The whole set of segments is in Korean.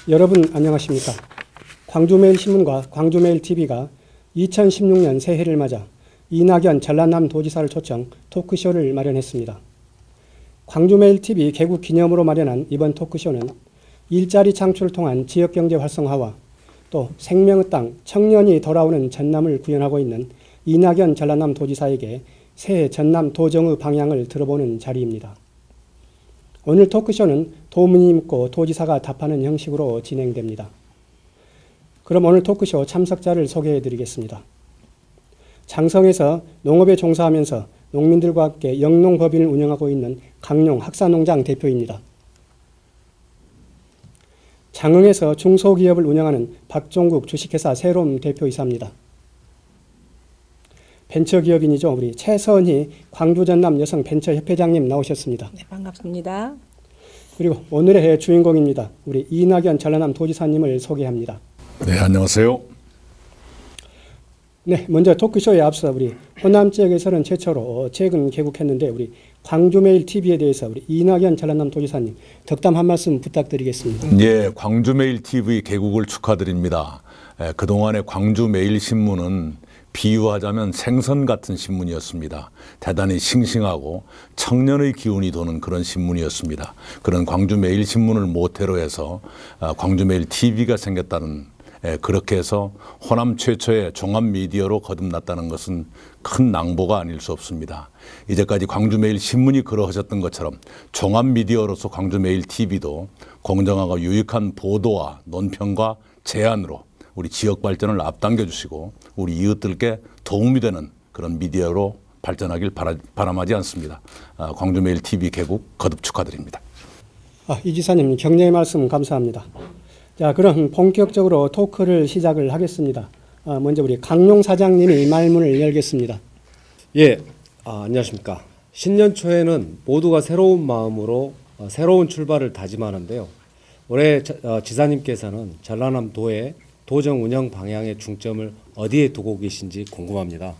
여러분 안녕하십니까? 광주매일신문과 광주매일TV가 2016년 새해를 맞아 이낙연 전라남 도지사를 초청 토크쇼를 마련했습니다. 광주매일TV 개국 기념으로 마련한 이번 토크쇼는 일자리 창출을 통한 지역경제 활성화와 또 생명의 땅 청년이 돌아오는 전남을 구현하고 있는 이낙연 전라남 도지사에게 새해 전남 도정의 방향을 들어보는 자리입니다. 오늘 토크쇼는 도문이 묻고 도지사가 답하는 형식으로 진행됩니다. 그럼 오늘 토크쇼 참석자를 소개해 드리겠습니다. 장성에서 농업에 종사하면서 농민들과 함께 영농법인을 운영하고 있는 강용 학사농장 대표입니다. 장흥에서 중소기업을 운영하는 박종국 주식회사 새롬 대표이사입니다. 벤처기업인이죠. 우리 최선희 광주전남 여성벤처협회장님 나오셨습니다. 네, 반갑습니다. 그리고 오늘의 주인공입니다. 우리 이낙연 전라남 도지사님을 소개합니다. 네, 안녕하세요. 네, 먼저 토크쇼에 앞서 우리 호남 지역에서는 최초로 최근 개국했는데 우리 광주매일TV에 대해서 우리 이낙연 전라남 도지사님 덕담 한 말씀 부탁드리겠습니다. 예, 광주매일TV 개국을 축하드립니다. 그동안의 광주매일신문은 비유하자면 생선 같은 신문이었습니다. 대단히 싱싱하고 청년의 기운이 도는 그런 신문이었습니다. 그런 광주매일신문을 모태로 해서 광주매일TV가 생겼다는, 그렇게 해서 호남 최초의 종합미디어로 거듭났다는 것은 큰 낭보가 아닐 수 없습니다. 이제까지 광주매일신문이 그러하셨던 것처럼 종합미디어로서 광주매일TV도 공정하고 유익한 보도와 논평과 제안으로 우리 지역 발전을 앞당겨 주시고 우리 이웃들께 도움이 되는 그런 미디어로 발전하길 바람하지 않습니다. 광주매일TV 개국 거듭 축하드립니다. 이 지사님 격려의 말씀 감사합니다. 자, 그럼 본격적으로 토크를 시작을 하겠습니다. 먼저 우리 강용 사장님이 말문을 열겠습니다. 예, 안녕하십니까. 신년 초에는 모두가 새로운 마음으로 새로운 출발을 다짐하는데요. 올해 지사님께서는 전라남도의 도정 운영 방향의 중점을 어디에 두고 계신지 궁금합니다.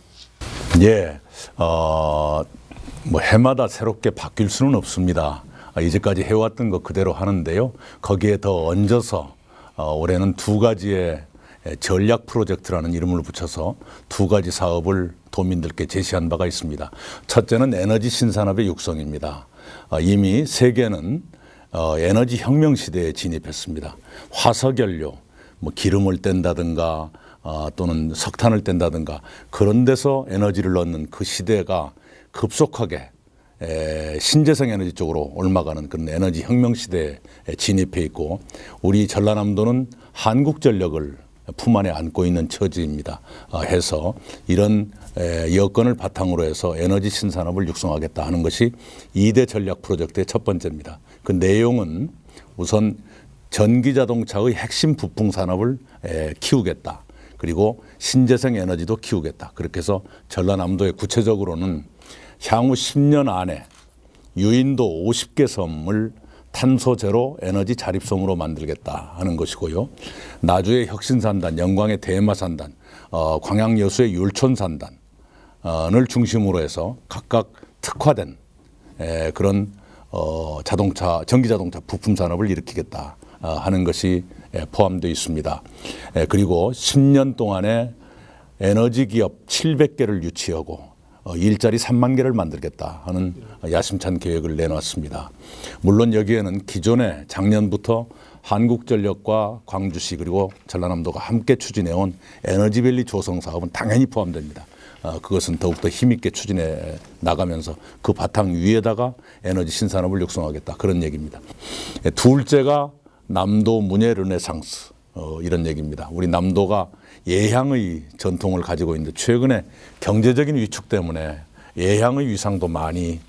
예, 뭐 해마다 새롭게 바뀔 수는 없습니다. 이제까지 해왔던 거 그대로 하는데요. 거기에 더 얹어서 올해는 두 가지의 전략 프로젝트라는 이름을 붙여서 두 가지 사업을 도민들께 제시한 바가 있습니다. 첫째는 에너지 신산업의 육성입니다. 이미 세계는 에너지 혁명 시대에 진입했습니다. 화석연료, 뭐 기름을 뗀다든가 또는 석탄을 뗀다든가 그런 데서 에너지를 넣는 그 시대가 급속하게 신재생 에너지 쪽으로 옮아가는 그런 에너지 혁명 시대에 진입해 있고 우리 전라남도는 한국전력을 품 안에 안고 있는 처지입니다. 해서 이런 여건을 바탕으로 해서 에너지 신산업을 육성하겠다 하는 것이 2대 전략 프로젝트의 첫 번째입니다. 그 내용은 우선 전기자동차의 핵심 부품 산업을 키우겠다. 그리고 신재생 에너지도 키우겠다. 그렇게 해서 전라남도에 구체적으로는 향후 10년 안에 유인도 50개 섬을 탄소 제로 에너지 자립섬으로 만들겠다 하는 것이고요. 나주의 혁신산단, 영광의 대마산단, 광양여수의 율촌산단을 중심으로 해서 각각 특화된 그런 전기자동차 부품 산업을 일으키겠다 하는 것이 포함되어 있습니다. 그리고 10년 동안에 에너지 기업 700개를 유치하고 일자리 3만 개를 만들겠다 하는 야심찬 계획을 내놨습니다. 물론 여기에는 기존에 작년부터 한국전력과 광주시 그리고 전라남도가 함께 추진해온 에너지밸리 조성 사업은 당연히 포함됩니다. 그것은 더욱더 힘있게 추진해 나가면서 그 바탕 위에다가 에너지 신산업을 육성하겠다 그런 얘기입니다. 둘째가 남도 문예 르네상스 이런 얘기입니다. 우리 남도가 예향의 전통을 가지고 있는데 최근에 경제적인 위축 때문에 예향의 위상도 많이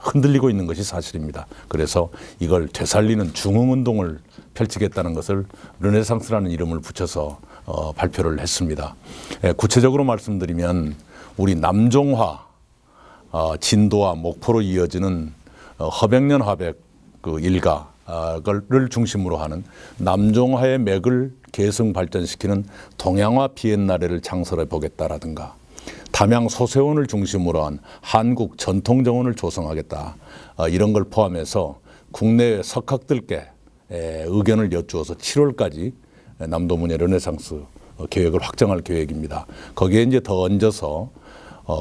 흔들리고 있는 것이 사실입니다. 그래서 이걸 되살리는 중흥운동을 펼치겠다는 것을 르네상스라는 이름을 붙여서 발표를 했습니다. 구체적으로 말씀드리면 우리 남종화 진도와 목포로 이어지는 허백년 화백 그 일가 를 중심으로 하는 남종화의 맥을 계승 발전시키는 동양화 비엔나레를 창설해 보겠다라든가 담양 소세원을 중심으로 한 한국 전통정원을 조성하겠다 이런 걸 포함해서 국내외 석학들께 의견을 여쭈어서 7월까지 남도문예 르네상스 계획을 확정할 계획입니다. 거기에 이제 더 얹어서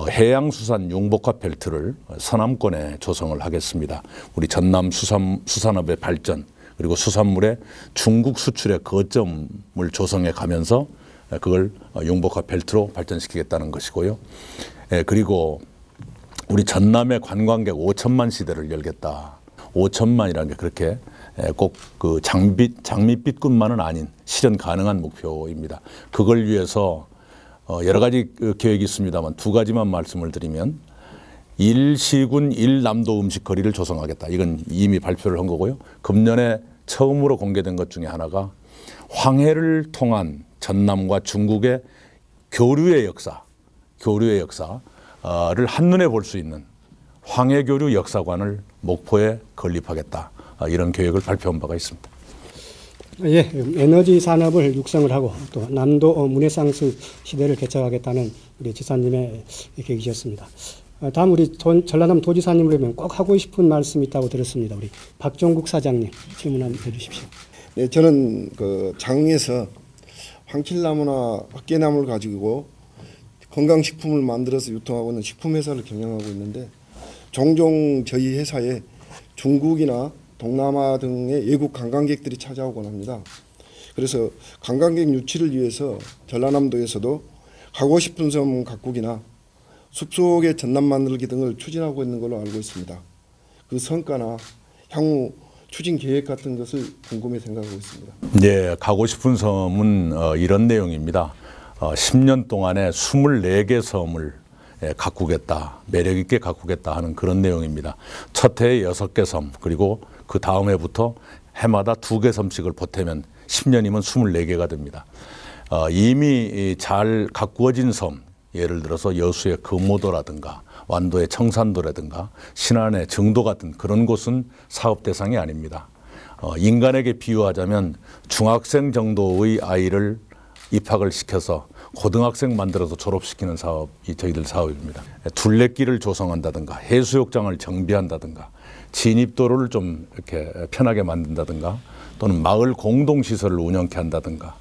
해양수산 융복합 벨트를 서남권에 조성을 하겠습니다. 우리 전남 수산업의 발전 그리고 수산물의 중국 수출의 거점을 조성해 가면서 그걸 융복합 벨트로 발전시키겠다는 것이고요. 그리고 우리 전남의 관광객 5천만 시대를 열겠다. 5천만이라는 게 그렇게 꼭 그 장밋빛뿐만은 아닌 실현 가능한 목표입니다. 그걸 위해서 여러 가지 계획이 있습니다만 두 가지만 말씀을 드리면 1시군 1남도 음식거리를 조성하겠다. 이건 이미 발표를 한 거고요. 금년에 처음으로 공개된 것 중에 하나가 황해를 통한 전남과 중국의 교류의 역사를 한눈에 볼 수 있는 황해교류 역사관을 목포에 건립하겠다. 이런 계획을 발표한 바가 있습니다. 예, 에너지 산업을 육성을 하고 또 남도 문해상수 시대를 개척하겠다는 우리 지사님의 계획이셨습니다. 다음 우리 전라남 도지사님으로면 꼭 하고 싶은 말씀이 있다고 들었습니다. 우리 박종국 사장님 질문 한번 해주십시오. 네, 저는 그 장흥에서 황칠나무나 박계나무를 가지고 건강식품을 만들어서 유통하고 있는 식품회사를 경영하고 있는데 종종 저희 회사에 중국이나 동남아 등의 외국 관광객들이 찾아오곤 합니다. 그래서 관광객 유치를 위해서 전라남도에서도 가고 싶은 섬 가꾸기나 숲속의 전남 만들기 등을 추진하고 있는 걸로 알고 있습니다. 그 성과나 향후 추진 계획 같은 것을 궁금해 생각하고 있습니다. 네, 가고 싶은 섬은 이런 내용입니다. 10년 동안에 24개 섬을 가꾸겠다, 매력 있게 가꾸겠다 하는 그런 내용입니다. 첫 해에 6개 섬, 그리고 그 다음 해부터 해마다 2개 섬씩을 보태면 10년이면 24개가 됩니다. 이미 잘 가꾸어진 섬, 예를 들어서 여수의 금오도라든가 완도의 청산도라든가 신안의 정도 같은 그런 곳은 사업 대상이 아닙니다. 인간에게 비유하자면 중학생 정도의 아이를 입학을 시켜서 고등학생 만들어서 졸업시키는 사업이 저희들 사업입니다. 둘레길을 조성한다든가 해수욕장을 정비한다든가 진입도로를 좀 이렇게 편하게 만든다든가 또는 마을 공동시설을 운영케 한다든가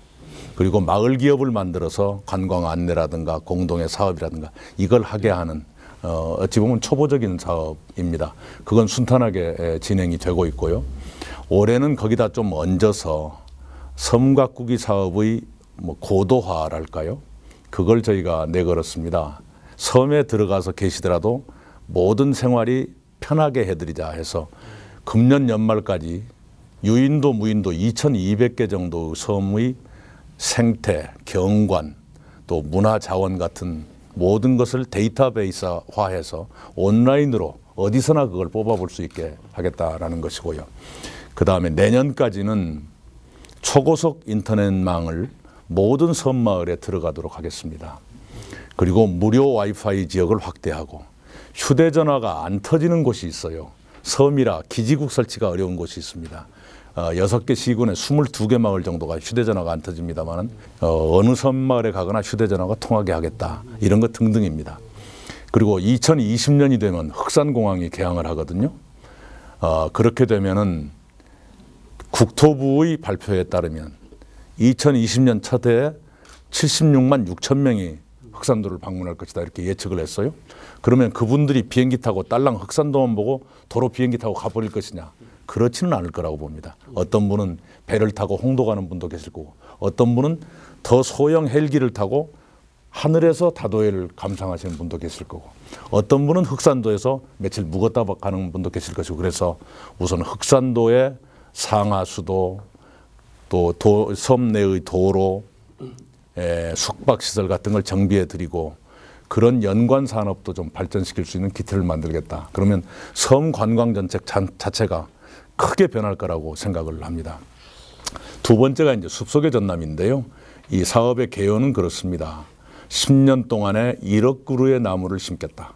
그리고 마을 기업을 만들어서 관광 안내라든가 공동의 사업이라든가 이걸 하게 하는 어찌 보면 초보적인 사업입니다. 그건 순탄하게 진행이 되고 있고요. 올해는 거기다 좀 얹어서 섬 가꾸기 사업의 고도화랄까요? 그걸 저희가 내걸었습니다. 섬에 들어가서 계시더라도 모든 생활이 편하게 해드리자 해서 금년 연말까지 유인도 무인도 2,200개 정도 섬의 생태, 경관, 또 문화자원 같은 모든 것을 데이터베이스화해서 온라인으로 어디서나 그걸 뽑아볼 수 있게 하겠다라는 것이고요. 그 다음에 내년까지는 초고속 인터넷망을 모든 섬마을에 들어가도록 하겠습니다. 그리고 무료 와이파이 지역을 확대하고 휴대전화가 안 터지는 곳이 있어요. 섬이라 기지국 설치가 어려운 곳이 있습니다. 6개 시군에 22개 마을 정도가 휴대전화가 안 터집니다만 어느 섬마을에 가거나 휴대전화가 통하게 하겠다. 이런 것 등등입니다. 그리고 2020년이 되면 흑산공항이 개항을 하거든요. 그렇게 되면은 국토부의 발표에 따르면 2020년 첫 해에 76만 6천 명이 흑산도를 방문할 것이다 이렇게 예측을 했어요. 그러면 그분들이 비행기 타고 딸랑 흑산도만 보고 도로 비행기 타고 가버릴 것이냐? 그렇지는 않을 거라고 봅니다. 어떤 분은 배를 타고 홍도 가는 분도 계실 거고 어떤 분은 더 소형 헬기를 타고 하늘에서 다도해를 감상하시는 분도 계실 거고 어떤 분은 흑산도에서 며칠 묵었다 가는 분도 계실 것이고 그래서 우선 흑산도의 상하수도 또 섬 내의 도로, 숙박시설 같은 걸 정비해 드리고 그런 연관 산업도 좀 발전시킬 수 있는 기틀을 만들겠다. 그러면 섬 관광 정책 자체가 크게 변할 거라고 생각을 합니다. 두 번째가 이제 숲속의 전남인데요. 이 사업의 개요는 그렇습니다. 10년 동안에 1억 그루의 나무를 심겠다.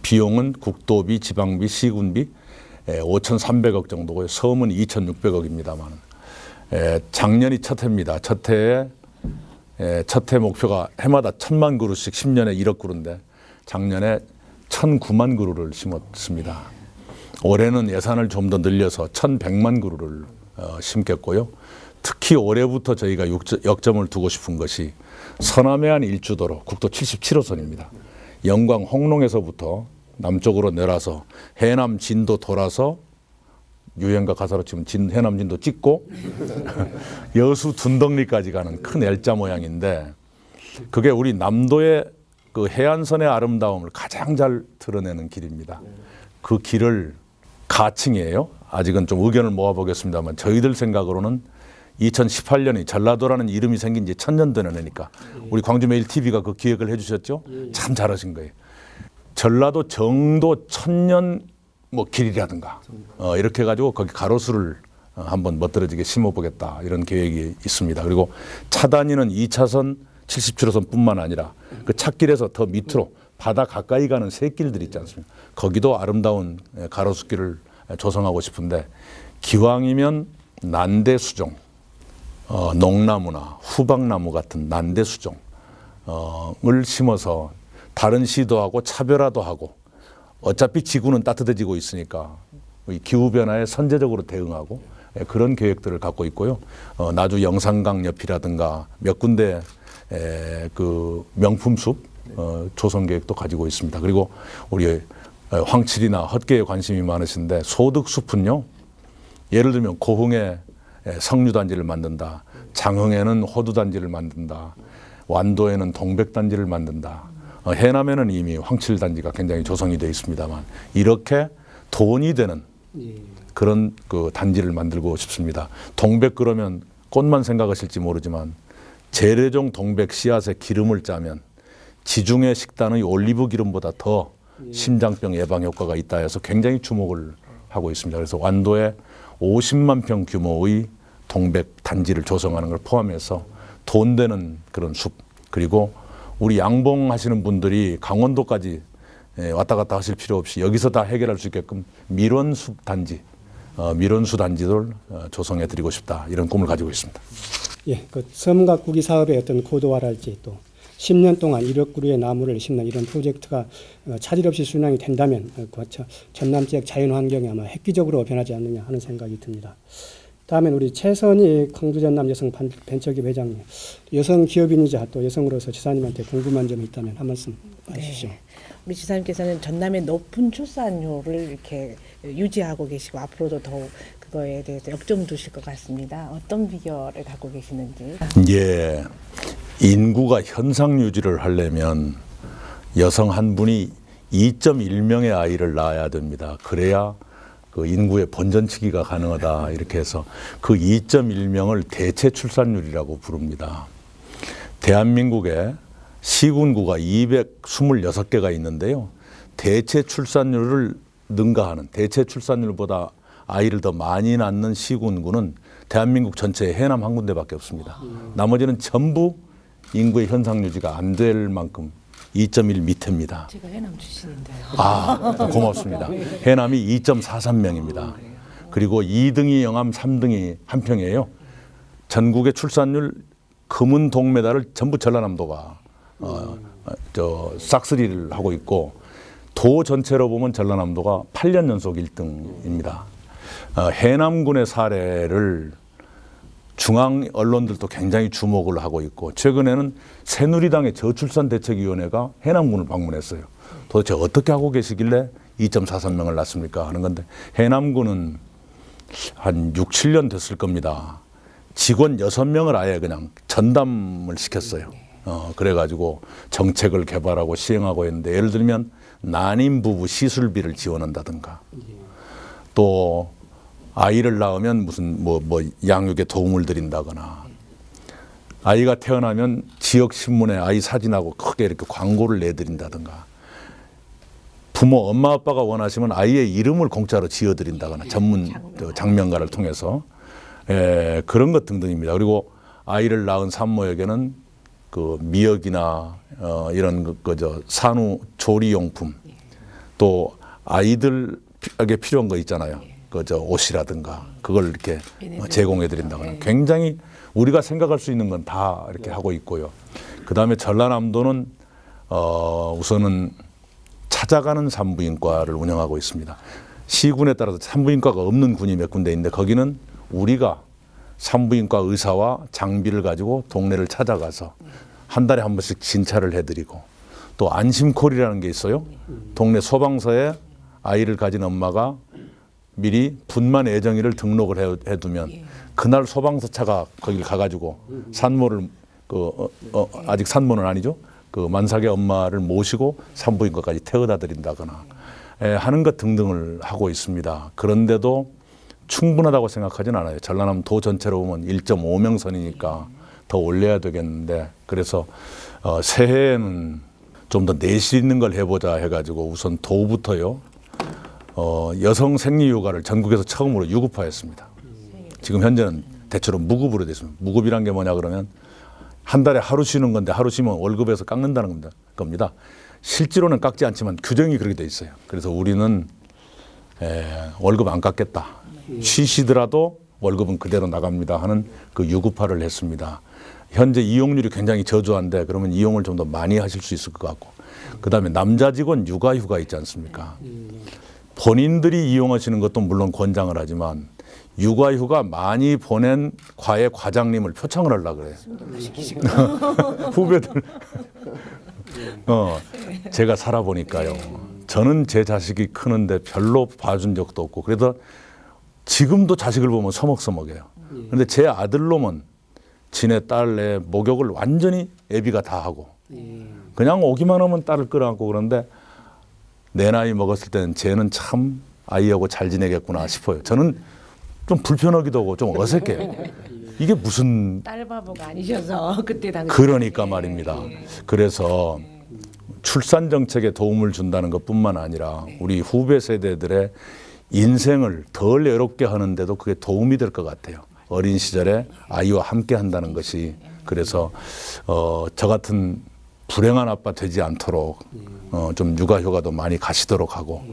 비용은 국도비, 지방비, 시군비 5,300억 정도고요. 섬은 2,600억입니다만 작년이 첫 해입니다. 첫 해에 첫 해 목표가 해마다 1,000만 그루씩 10년에 1억 그루인데 작년에 1,009만 그루를 심었습니다. 올해는 예산을 좀 더 늘려서 1,100만 그루를 심겠고요. 특히 올해부터 저희가 역점을 두고 싶은 것이 서남해안 일주도로 국도 77호선입니다. 영광 홍롱에서부터 남쪽으로 내려서 해남 진도 돌아서 유행가 가사로 치면 해남 진도 찍고 여수 둔덕리까지 가는 큰 L자 모양인데 그게 우리 남도의 그 해안선의 아름다움을 가장 잘 드러내는 길입니다. 그 길을 가칭이에요. 아직은 좀 의견을 모아보겠습니다만 저희들 생각으로는 2018년에 전라도라는 이름이 생긴 지 1000년 되는 해니까 우리 광주메일TV가 그 기획을 해주셨죠. 참 잘하신 거예요. 전라도 정도 1000년 뭐 길이라든가 이렇게 해가지고 거기 가로수를 한번 멋들어지게 심어보겠다 이런 계획이 있습니다. 그리고 차단위는 2차선 77호선 뿐만 아니라 그 찻길에서 더 밑으로 바다 가까이 가는 새길들 있지 않습니까? 거기도 아름다운 가로수길을 조성하고 싶은데 기왕이면 난대수종, 농나무나 후박나무 같은 난대수종을 심어서 다른 시도하고 차별화도 하고 어차피 지구는 따뜻해지고 있으니까 기후변화에 선제적으로 대응하고 그런 계획들을 갖고 있고요. 나주 영산강 옆이라든가 몇 군데 그 명품숲 조성 계획도 가지고 있습니다. 그리고 우리 황칠이나 헛개에 관심이 많으신데 소득숲은요. 예를 들면 고흥에 석류단지를 만든다. 장흥에는 호두단지를 만든다. 완도에는 동백단지를 만든다. 해남에는 이미 황칠단지가 굉장히 조성이 되어 있습니다만 이렇게 돈이 되는 그런 그 단지를 만들고 싶습니다. 동백 그러면 꽃만 생각하실지 모르지만 재래종 동백 씨앗에 기름을 짜면 지중해 식단의 올리브 기름보다 더 심장병 예방 효과가 있다 해서 굉장히 주목을 하고 있습니다. 그래서 완도에 50만 평 규모의 동백 단지를 조성하는 걸 포함해서 돈 되는 그런 숲 그리고 우리 양봉하시는 분들이 강원도까지 왔다 갔다 하실 필요 없이 여기서 다 해결할 수 있게끔 밀원숲 단지, 밀원수 단지를 조성해 드리고 싶다 이런 꿈을 가지고 있습니다. 예, 그 섬 가꾸기 사업의 어떤 고도화랄지 또 10년 동안 1억 그루의 나무를 심는 이런 프로젝트가 차질 없이 순항이 된다면 전남 지역 자연환경이 아마 획기적으로 변하지 않느냐 하는 생각이 듭니다. 다음엔 우리 최선희 광주 전남 여성 벤처기업 회장님, 여성 기업인이자 또 여성으로서 지사님한테 궁금한 점이 있다면 한 말씀 하시죠. 네. 우리 지사님께서는 전남의 높은 출산율을 이렇게 유지하고 계시고 앞으로도 더욱 그거에 대해서 역점 두실 것 같습니다. 어떤 비결을 갖고 계시는지. 예, 인구가 현상 유지를 하려면 여성 한 분이 2.1명의 아이를 낳아야 됩니다. 그래야 그 인구의 번전치기가 가능하다 이렇게 해서 그 2.1명을 대체 출산율이라고 부릅니다. 대한민국에 시군구가 226개가 있는데요. 대체 출산율을 능가하는 대체 출산율보다 아이를 더 많이 낳는 시군구는 대한민국 전체에 해남 한 군데밖에 없습니다. 나머지는 전부 인구의 현상 유지가 안 될 만큼 2.1 밑입니다. 제가 해남 출신인데요. 아, 고맙습니다. 해남이 2.43명입니다. 그리고 2등이 영암, 3등이 한평이에요. 전국의 출산율 금은 동메달을 전부 전라남도가 싹쓸이를 하고 있고 도 전체로 보면 전라남도가 8년 연속 1등입니다. 해남군의 사례를 중앙 언론들도 굉장히 주목을 하고 있고 최근에는 새누리당의 저출산대책위원회가 해남군을 방문했어요. 도대체 어떻게 하고 계시길래 2.43명을 낳습니까 하는 건데 해남군은 한 6, 7년 됐을 겁니다. 직원 6명을 아예 그냥 전담을 시켰어요. 그래가지고 정책을 개발하고 시행하고 있는데 예를 들면 난임 부부 시술비를 지원한다든가 또 아이를 낳으면 무슨 뭐 양육에 도움을 드린다거나 아이가 태어나면 지역 신문에 아이 사진하고 크게 이렇게 광고를 내드린다든가 부모 엄마 아빠가 원하시면 아이의 이름을 공짜로 지어드린다거나 전문 장명가를 통해서 그런 것 등등입니다. 그리고 아이를 낳은 산모에게는 그 미역이나 이런 산후 조리용품 또 아이들에게 필요한 거 있잖아요. 옷이라든가 그걸 이렇게 제공해 드린다거나 굉장히 우리가 생각할 수 있는 건 다 이렇게 하고 있고요. 그 다음에 전라남도는 우선은 찾아가는 산부인과를 운영하고 있습니다. 시군에 따라서 산부인과가 없는 군이 몇 군데 있는데 거기는 우리가 산부인과 의사와 장비를 가지고 동네를 찾아가서 한 달에 한 번씩 진찰을 해드리고 또 안심콜이라는 게 있어요. 동네 소방서에 아이를 가진 엄마가 미리 분만 애정일을 등록을 해두면 그날 소방서 차가 거길 가가지고 산모를 아직 산모는 아니죠. 그 만삭의 엄마를 모시고 산부인과까지 태워다 드린다거나 하는 것 등등을 하고 있습니다. 그런데도 충분하다고 생각하지는 않아요. 전라남 도 전체로 보면 1.5명선이니까 더 올려야 되겠는데 그래서 새해에는 좀 더 내실 있는 걸 해보자 해가지고 우선 도부터요. 여성 생리휴가를 전국에서 처음으로 유급화했습니다. 지금 현재는 대체로 무급으로 되어 있습니다. 무급이란 게 뭐냐 그러면 한 달에 하루 쉬는 건데 하루 쉬면 월급에서 깎는다는 겁니다. 실제로는 깎지 않지만 규정이 그렇게 돼 있어요. 그래서 우리는 월급 안 깎겠다. 쉬시더라도 월급은 그대로 나갑니다 하는 그 유급화를 했습니다. 현재 이용률이 굉장히 저조한데 그러면 이용을 좀 더 많이 하실 수 있을 것 같고 그다음에 남자 직원 육아휴가 있지 않습니까? 본인들이 이용하시는 것도 물론 권장을 하지만 육아휴가 많이 보낸 과외 과장님을 표창을 하려고 그래요. 후배들. 제가 살아보니까요. 저는 제 자식이 크는데 별로 봐준 적도 없고 그래서 지금도 자식을 보면 서먹서먹해요. 그런데 제 아들놈은 지네 딸내 목욕을 완전히 애비가 다 하고 그냥 오기만 하면 딸을 끌어안고 그런데 내 나이 먹었을 때는 쟤는 참 아이하고 잘 지내겠구나 싶어요. 저는 좀 불편하기도 하고 좀 어색해요. 이게 무슨 딸 바보가 아니셔서 그때 당시 그러니까 말입니다. 그래서 출산 정책에 도움을 준다는 것뿐만 아니라 우리 후배 세대들의 인생을 덜 외롭게 하는데도 그게 도움이 될 것 같아요. 어린 시절에 아이와 함께 한다는 것이 그래서 저 같은 불행한 아빠 되지 않도록 좀 육아휴가도 많이 가시도록 하고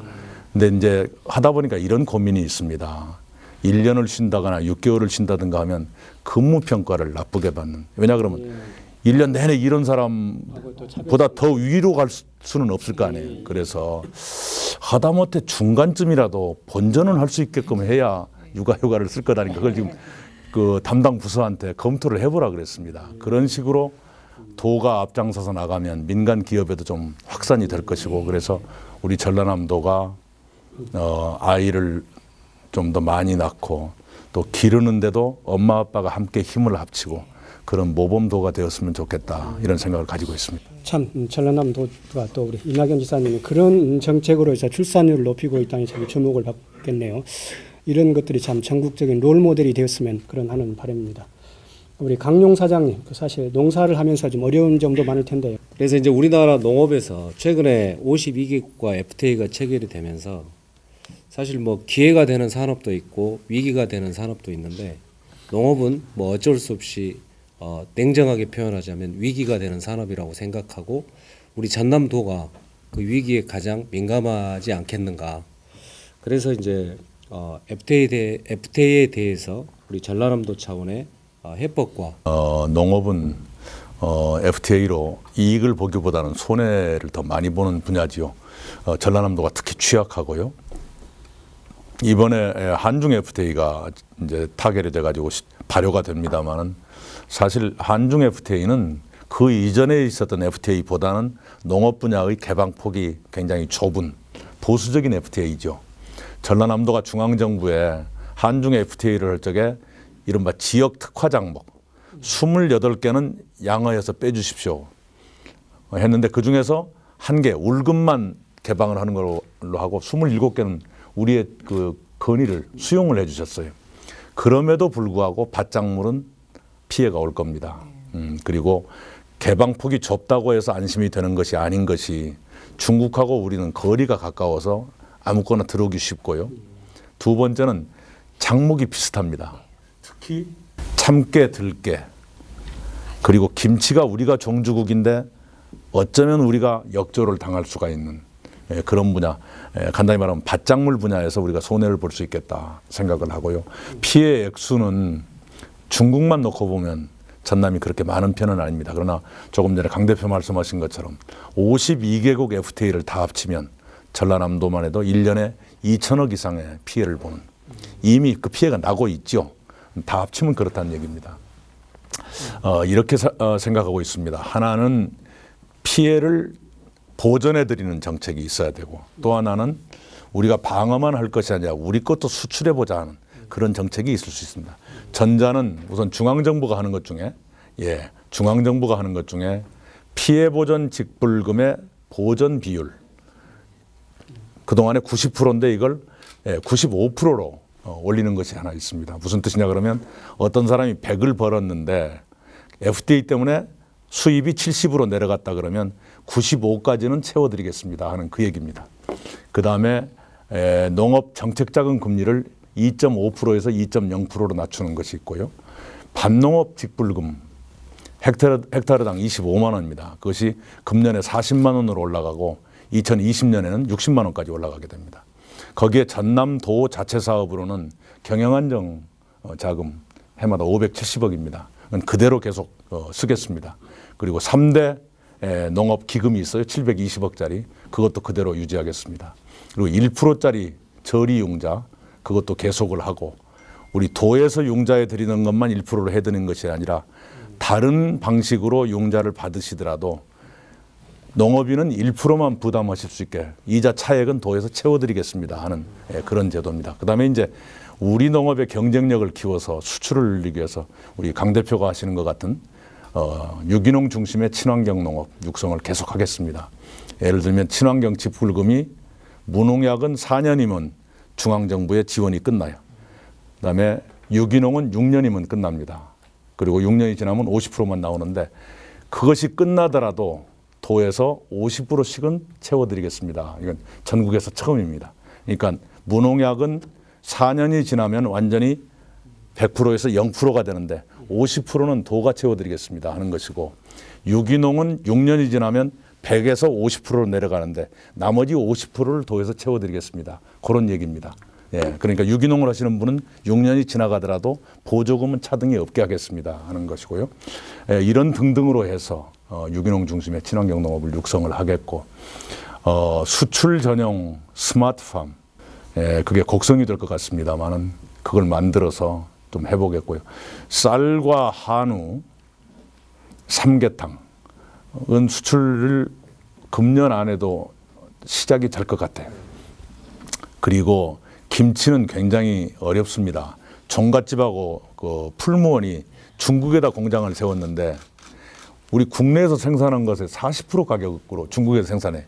근데 이제 하다 보니까 이런 고민이 있습니다. 1년을 쉰다거나 6개월을 쉰다든가 하면 근무평가를 나쁘게 받는 왜냐 그러면 1년 내내 이런 사람보다 더 위로 갈 수는 없을 거 아니에요. 그래서 하다못해 중간쯤이라도 본전은 할 수 있게끔 해야 육아휴가를 쓸 거다니까 그걸 지금 그 담당 부서한테 검토를 해보라 그랬습니다. 그런 식으로 도가 앞장서서 나가면 민간 기업에도 좀 확산이 될 것이고 그래서 우리 전라남도가 아이를 좀 더 많이 낳고 또 기르는데도 엄마 아빠가 함께 힘을 합치고 그런 모범도가 되었으면 좋겠다 이런 생각을 가지고 있습니다. 참 전라남도가 또 우리 이낙연 지사님이 그런 정책으로 해서 출산율을 높이고 있다니 참 주목을 받겠네요. 이런 것들이 참 전국적인 롤 모델이 되었으면 그런 하는 바람입니다. 우리 강용 사장님, 사실 농사를 하면서 좀 어려운 점도 많을 텐데요. 그래서 이제 우리나라 농업에서 최근에 52개국과 FTA가 체결이 되면서 사실 뭐 기회가 되는 산업도 있고 위기가 되는 산업도 있는데 농업은 뭐 어쩔 수 없이 냉정하게 표현하자면 위기가 되는 산업이라고 생각하고 우리 전남도가 그 위기에 가장 민감하지 않겠는가. 그래서 이제 FTA에 대해서 우리 전라남도 차원의 해법과 농업은 FTA로 이익을 보기보다는 손해를 더 많이 보는 분야지요. 전라남도가 특히 취약하고요. 이번에 한중 FTA가 이제 타결이 돼가지고 발효가 됩니다만은 사실 한중 FTA는 그 이전에 있었던 FTA보다는 농업 분야의 개방폭이 굉장히 좁은 보수적인 FTA죠. 전라남도가 중앙정부에 한중 FTA를 할 적에 이른바 지역 특화 장목 28개는 양화해서 빼주십시오 했는데 그중에서 1개 울금만 개방을 하는 걸로 하고 27개는 우리의 그 건의를 수용을 해주셨어요. 그럼에도 불구하고 밭작물은 피해가 올 겁니다. 그리고 개방폭이 좁다고 해서 안심이 되는 것이 아닌 것이 중국하고 우리는 거리가 가까워서 아무거나 들어오기 쉽고요. 두 번째는 작목이 비슷합니다. 특히 참깨, 들깨 그리고 김치가 우리가 종주국인데 어쩌면 우리가 역조를 당할 수가 있는 그런 분야, 간단히 말하면 밭작물 분야에서 우리가 손해를 볼 수 있겠다 생각을 하고요. 피해 액수는 중국만 놓고 보면 전남이 그렇게 많은 편은 아닙니다. 그러나 조금 전에 강 대표 말씀하신 것처럼 52개국 FTA를 다 합치면 전라남도만 해도 1년에 2천억 이상의 피해를 보는 이미 그 피해가 나고 있죠. 다 합치면 그렇다는 얘기입니다. 이렇게 생각하고 있습니다. 하나는 피해를 보전해 드리는 정책이 있어야 되고, 또 하나는 우리가 방어만 할 것이 아니라 우리 것도 수출해 보자 하는 그런 정책이 있을 수 있습니다. 전자는 우선 중앙정부가 하는 것 중에 피해 보전 직불금의 보전 비율, 그동안에 90%인데 이걸 95%로 올리는 것이 하나 있습니다. 무슨 뜻이냐 그러면 어떤 사람이 100을 벌었는데 FTA 때문에 수입이 70으로 내려갔다 그러면 95까지는 채워드리겠습니다 하는 그 얘기입니다. 그 다음에 농업 정책자금 금리를 2.5%에서 2.0%로 낮추는 것이 있고요. 반농업 직불금 헥타르당 25만 원입니다. 그것이 금년에 40만 원으로 올라가고 2020년에는 60만 원까지 올라가게 됩니다. 거기에 전남도 자체 사업으로는 경영안정 자금 해마다 570억입니다. 그대로 계속 쓰겠습니다. 그리고 3대 농업 기금이 있어요. 720억짜리. 그것도 그대로 유지하겠습니다. 그리고 1%짜리 저리 융자 그것도 계속을 하고, 우리 도에서 융자에 드리는 것만 1%로 해드리는 것이 아니라 다른 방식으로 융자를 받으시더라도 농업인은 1%만 부담하실 수 있게 이자 차액은 도에서 채워드리겠습니다 하는 그런 제도입니다. 그다음에 이제 우리 농업의 경쟁력을 키워서 수출을 늘리기 위해서 우리 강 대표가 하시는 것 같은 유기농 중심의 친환경 농업 육성을 계속하겠습니다. 예를 들면 친환경 직불금이 무농약은 4년이면 중앙정부의 지원이 끝나요. 그다음에 유기농은 6년이면 끝납니다. 그리고 6년이 지나면 50%만 나오는데 그것이 끝나더라도 도에서 50%씩은 채워드리겠습니다. 이건 전국에서 처음입니다. 그러니까 무농약은 4년이 지나면 완전히 100%에서 0%가 되는데 50%는 도가 채워드리겠습니다 하는 것이고, 유기농은 6년이 지나면 100에서 50%로 내려가는데 나머지 50%를 도에서 채워드리겠습니다. 그런 얘기입니다. 예, 그러니까 유기농을 하시는 분은 6년이 지나가더라도 보조금은 차등이 없게 하겠습니다 하는 것이고요. 예, 이런 등등으로 해서 유기농 중심의 친환경 농업을 육성을 하겠고, 수출 전용 스마트팜, 그게 곡성이 될 것 같습니다만은 그걸 만들어서 좀 해보겠고요. 쌀과 한우, 삼계탕은 수출을 금년 안에도 시작이 될 것 같아요. 그리고 김치는 굉장히 어렵습니다. 종갓집하고 그 풀무원이 중국에다 공장을 세웠는데 우리 국내에서 생산한 것의 40% 가격으로 중국에서 생산해.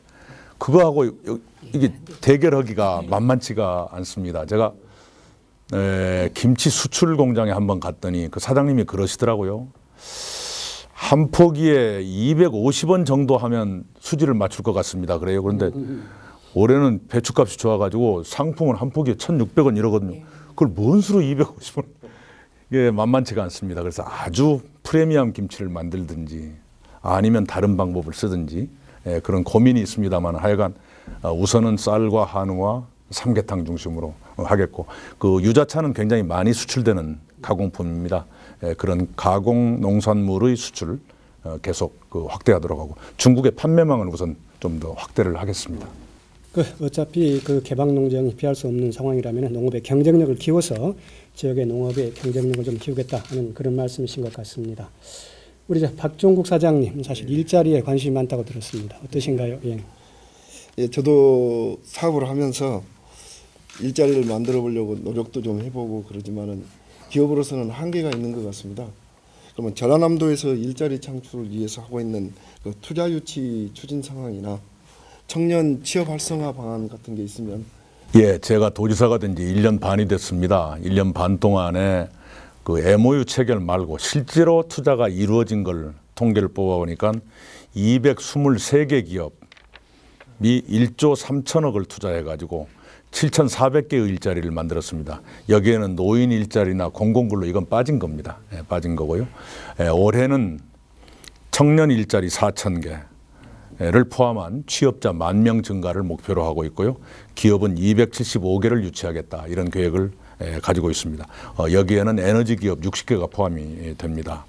그거하고 이게 대결하기가 만만치가 않습니다. 제가 김치 수출 공장에 한번 갔더니 그 사장님이 그러시더라고요. 한 포기에 250원 정도 하면 수지를 맞출 것 같습니다. 그래요. 그런데 올해는 배추값이 좋아가지고 상품은 한 포기에 1,600원 이러거든요. 그걸 뭔 수로 250원? 이게 만만치가 않습니다. 그래서 아주 프리미엄 김치를 만들든지 아니면 다른 방법을 쓰든지 그런 고민이 있습니다만, 하여간 우선은 쌀과 한우와 삼계탕 중심으로 하겠고, 그 유자차는 굉장히 많이 수출되는 가공품입니다. 그런 가공 농산물의 수출 계속 확대하도록 하고, 중국의 판매망을 우선 좀 더 확대를 하겠습니다. 어차피 그 개방 농장이 피할 수 없는 상황이라면 농업의 경쟁력을 키워서 지역의 농업의 경쟁력을 좀 키우겠다 하는 그런 말씀이신 것 같습니다. 우리 박종국 사장님, 사실 일자리에 관심이 많다고 들었습니다. 어떠신가요? 예. 예, 저도 사업을 하면서 일자리를 만들어 보려고 노력도 좀 해보고 그러지만은 기업으로서는 한계가 있는 것 같습니다. 그러면 전라남도에서 일자리 창출을 위해서 하고 있는 그 투자 유치 추진 상황이나 청년 취업 활성화 방안 같은 게 있으면. 예, 제가 도지사가 된 지 1년 반이 됐습니다. 1년 반 동안에 그 MOU 체결 말고 실제로 투자가 이루어진 걸 통계를 뽑아보니까 223개 기업이 1조 3천억을 투자해가지고 7,400개의 일자리를 만들었습니다. 여기에는 노인 일자리나 공공근로 이건 빠진 겁니다. 예, 빠진 거고요. 올해는 청년 일자리 4,000개를 포함한 취업자 10,000명 증가를 목표로 하고 있고요. 기업은 275개를 유치하겠다, 이런 계획을 가지고 있습니다. 여기에는 에너지 기업 60개가 포함이 됩니다.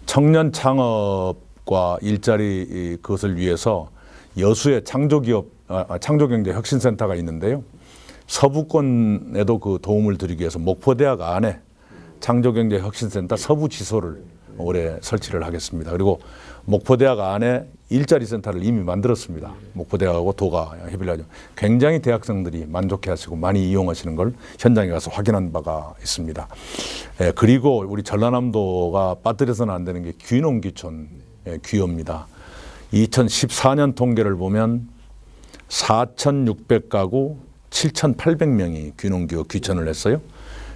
청년 창업과 일자리 그것을 위해서 여수의 창조경제혁신센터가 있는데요. 서부권에도 그 도움을 드리기 위해서 목포대학 안에 창조경제혁신센터 서부지소를 올해 설치를 하겠습니다. 그리고 목포대학 안에 일자리 센터를 이미 만들었습니다. 목포대학하고 도가 협의를 하죠. 굉장히 대학생들이 만족해하시고 많이 이용하시는 걸 현장에 가서 확인한 바가 있습니다. 그리고 우리 전라남도가 빠뜨려서는 안 되는 게 귀농귀촌 귀여입니다. 2014년 통계를 보면 4,600가구 7,800명이 귀농귀여 귀촌을 했어요.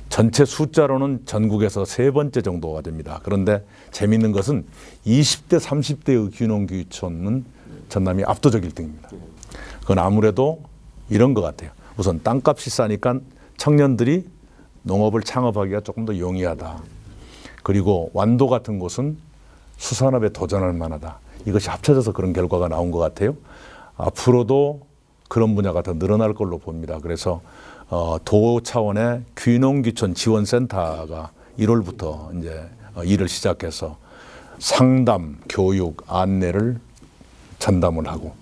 전체 숫자로는 전국에서 3번째 정도가 됩니다. 그런데 재미있는 것은 20대, 30대의 귀농귀촌은 전남이 압도적 1등입니다. 그건 아무래도 이런 것 같아요. 우선 땅값이 싸니까 청년들이 농업을 창업하기가 조금 더 용이하다. 그리고 완도 같은 곳은 수산업에 도전할 만하다. 이것이 합쳐져서 그런 결과가 나온 것 같아요. 앞으로도 그런 분야가 더 늘어날 걸로 봅니다. 그래서 도 차원의 귀농귀촌 지원센터가 1월부터 이제 일을 시작해서 상담, 교육, 안내를 전담을 하고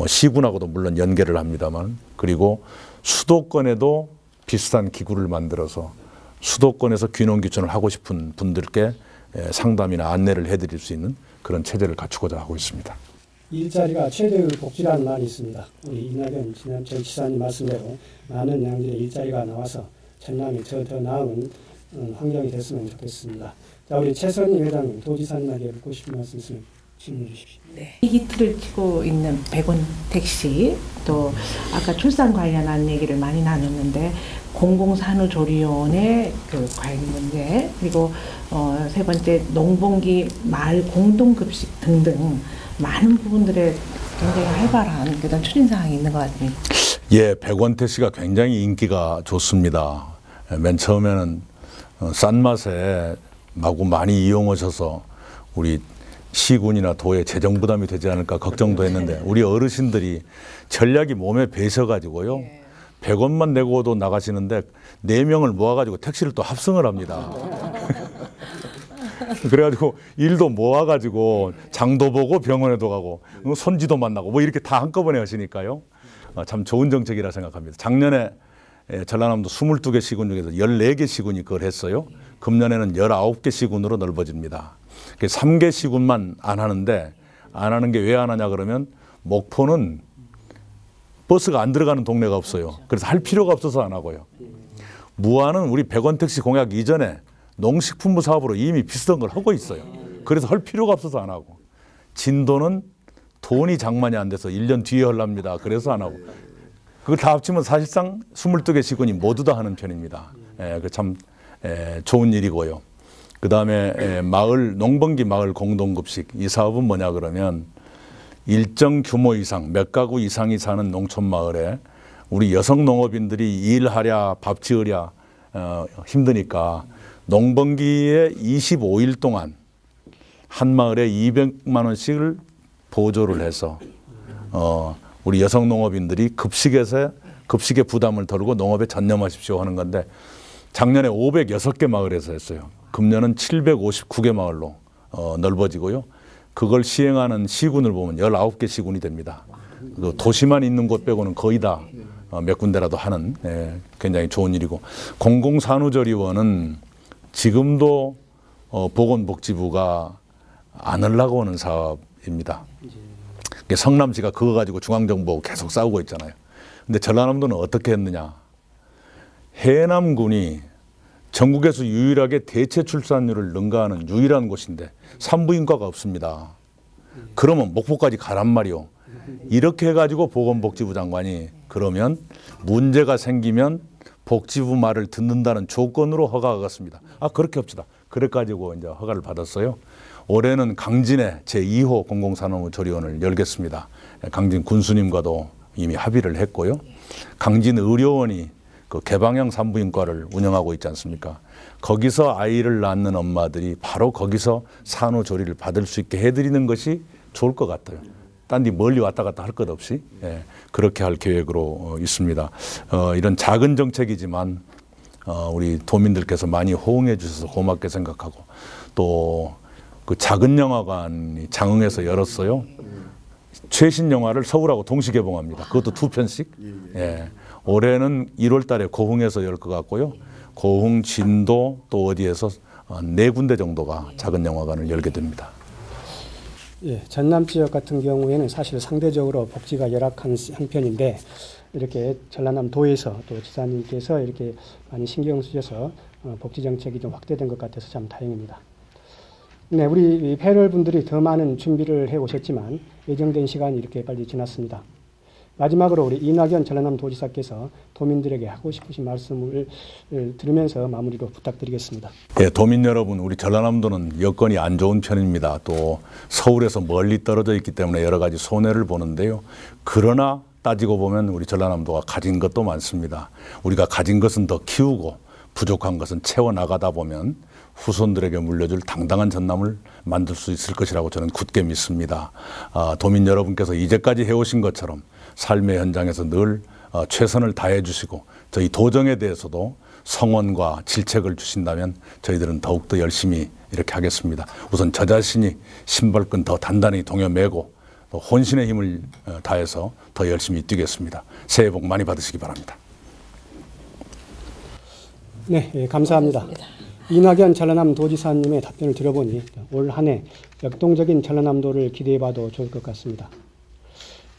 시군하고도 물론 연계를 합니다만 그리고 수도권에도 비슷한 기구를 만들어서 수도권에서 귀농귀촌을 하고 싶은 분들께 상담이나 안내를 해드릴 수 있는 그런 체제를 갖추고자 하고 있습니다. 일자리가 최대의 복지라는 말이 있습니다. 우리 이낙연 전 지사님 말씀대로 많은 양질의 일자리가 나와서 전남이 더 나은 환경이 됐으면 좋겠습니다. 자, 우리 최선희 회장님, 도지사님에게 묻고 싶은 말씀 있으면 질문해 주십시오. 네. 이기틀을 치고 있는 100원 택시, 또 아까 출산 관련한 얘기를 많이 나눴는데 공공산후조리원의 그 관련 문제, 그리고 세 번째 농번기 마을 공동급식 등등 많은 부분들에 굉장히 활발한 그런 추진 사항이 있는 것 같습니다. 예, 100원 택시가 굉장히 인기가 좋습니다. 맨 처음에는 싼 맛에 마구 많이 이용하셔서 우리 시군이나 도에 재정 부담이 되지 않을까 걱정도 했는데 우리 어르신들이 전략이 몸에 배셔가지고요. 100원만 내고도 나가시는데 4명을 모아가지고 택시를 또 합승을 합니다. 그래가지고 일도 모아가지고 장도 보고 병원에도 가고 손지도 만나고 뭐 이렇게 다 한꺼번에 하시니까요. 참 좋은 정책이라 생각합니다. 작년에 전라남도 22개 시군 중에서 14개 시군이 그걸 했어요. 금년에는 19개 시군으로 넓어집니다. 3개 시군만 안 하는데 안 하는 게 왜 안 하냐 그러면 목포는 버스가 안 들어가는 동네가 없어요. 그래서 할 필요가 없어서 안 하고요. 무안은 우리 100원 택시 공약 이전에 농식품부 사업으로 이미 비슷한 걸 하고 있어요. 그래서 할 필요가 없어서 안 하고. 진도는 돈이 장만이 안 돼서 1년 뒤에 하랍니다. 그래서 안 하고. 그걸 다 합치면 사실상 22개 시군이 모두 다 하는 편입니다. 참 좋은 일이고요. 그 다음에 농번기 마을 공동급식 이 사업은 뭐냐 그러면 일정 규모 이상 몇 가구 이상이 사는 농촌 마을에 우리 여성 농업인들이 일하랴 밥 지으랴 힘드니까 농번기에 25일 동안 한 마을에 200만 원씩을 보조를 해서 우리 여성 농업인들이 급식의 부담을 덜고 농업에 전념하십시오 하는 건데 작년에 506개 마을에서 했어요. 금년은 759개 마을로 넓어지고요. 그걸 시행하는 시군을 보면 19개 시군이 됩니다. 도시만 있는 곳 빼고는 거의 다 몇 군데라도 하는 굉장히 좋은 일이고 공공산후조리원은 지금도 보건복지부가 안 하려고 하는 사업입니다. 성남시가 그거 가지고 중앙정부하고 계속 싸우고 있잖아요. 근데 전라남도는 어떻게 했느냐. 해남군이 전국에서 유일하게 대체 출산율을 능가하는 유일한 곳인데 산부인과가 없습니다. 그러면 목포까지 가란 말이요. 이렇게 해가지고 보건복지부 장관이 그러면 문제가 생기면 복지부 말을 듣는다는 조건으로 허가가 갔습니다. 그렇게 합시다. 그래가지고 이제 허가를 받았어요. 올해는 강진에 제2호 공공산후조리원을 열겠습니다. 강진 군수님과도 이미 합의를 했고요. 강진 의료원이 그 개방형 산부인과를 운영하고 있지 않습니까? 거기서 아이를 낳는 엄마들이 바로 거기서 산후조리를 받을 수 있게 해드리는 것이 좋을 것 같아요. 딴 데 멀리 왔다 갔다 할 것 없이 그렇게 할 계획으로 있습니다. 이런 작은 정책이지만 우리 도민들께서 많이 호응해 주셔서 고맙게 생각하고 또 그 작은 영화관이 장흥에서 열었어요. 최신 영화를 서울하고 동시 개봉합니다. 그것도 2편씩. 올해는 1월 달에 고흥에서 열 것 같고요. 고흥, 진도 또 어디에서 4군데 정도가 작은 영화관을 열게 됩니다. 예, 전남 지역 같은 경우에는 사실 상대적으로 복지가 열악한 형편인데 이렇게 전라남도에서 또 지사님께서 이렇게 많이 신경 쓰셔서 복지 정책이 좀 확대된 것 같아서 참 다행입니다. 네, 우리 패널 분들이 더 많은 준비를 해 오셨지만 예정된 시간이 이렇게 빨리 지났습니다. 마지막으로 우리 이낙연 전라남도지사께서 도민들에게 하고 싶으신 말씀을 들으면서 마무리로 부탁드리겠습니다. 예, 도민 여러분, 우리 전라남도는 여건이 안 좋은 편입니다. 또 서울에서 멀리 떨어져 있기 때문에 여러 가지 손해를 보는데요. 그러나 따지고 보면 우리 전라남도가 가진 것도 많습니다. 우리가 가진 것은 더 키우고 부족한 것은 채워나가다 보면 후손들에게 물려줄 당당한 전남을 만들 수 있을 것이라고 저는 굳게 믿습니다. 도민 여러분께서 이제까지 해오신 것처럼 삶의 현장에서 늘 최선을 다해 주시고 저희 도정에 대해서도 성원과 질책을 주신다면 저희들은 더욱더 열심히 이렇게 하겠습니다. 우선 저 자신이 신발끈 더 단단히 동여매고 또 혼신의 힘을 다해서 더 열심히 뛰겠습니다. 새해 복 많이 받으시기 바랍니다. 네, 예, 감사합니다. 이낙연 전라남도지사님의 답변을 들어보니 올 한 해 역동적인 전라남도를 기대해봐도 좋을 것 같습니다.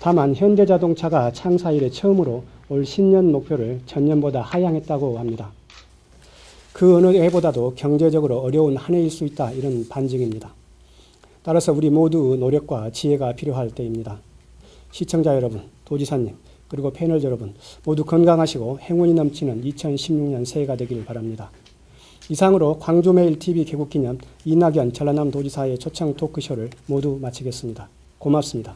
다만 현대자동차가 창사 이래 처음으로 올 신년 목표를 전년보다 하향했다고 합니다. 그 어느 해보다도 경제적으로 어려운 한 해일 수 있다, 이런 반증입니다. 따라서 우리 모두 노력과 지혜가 필요할 때입니다. 시청자 여러분, 도지사님, 그리고 패널 여러분 모두 건강하시고 행운이 넘치는 2016년 새해가 되길 바랍니다. 이상으로 광주메일TV 개국기념 이낙연 전라남도지사의 초청 토크쇼를 모두 마치겠습니다. 고맙습니다.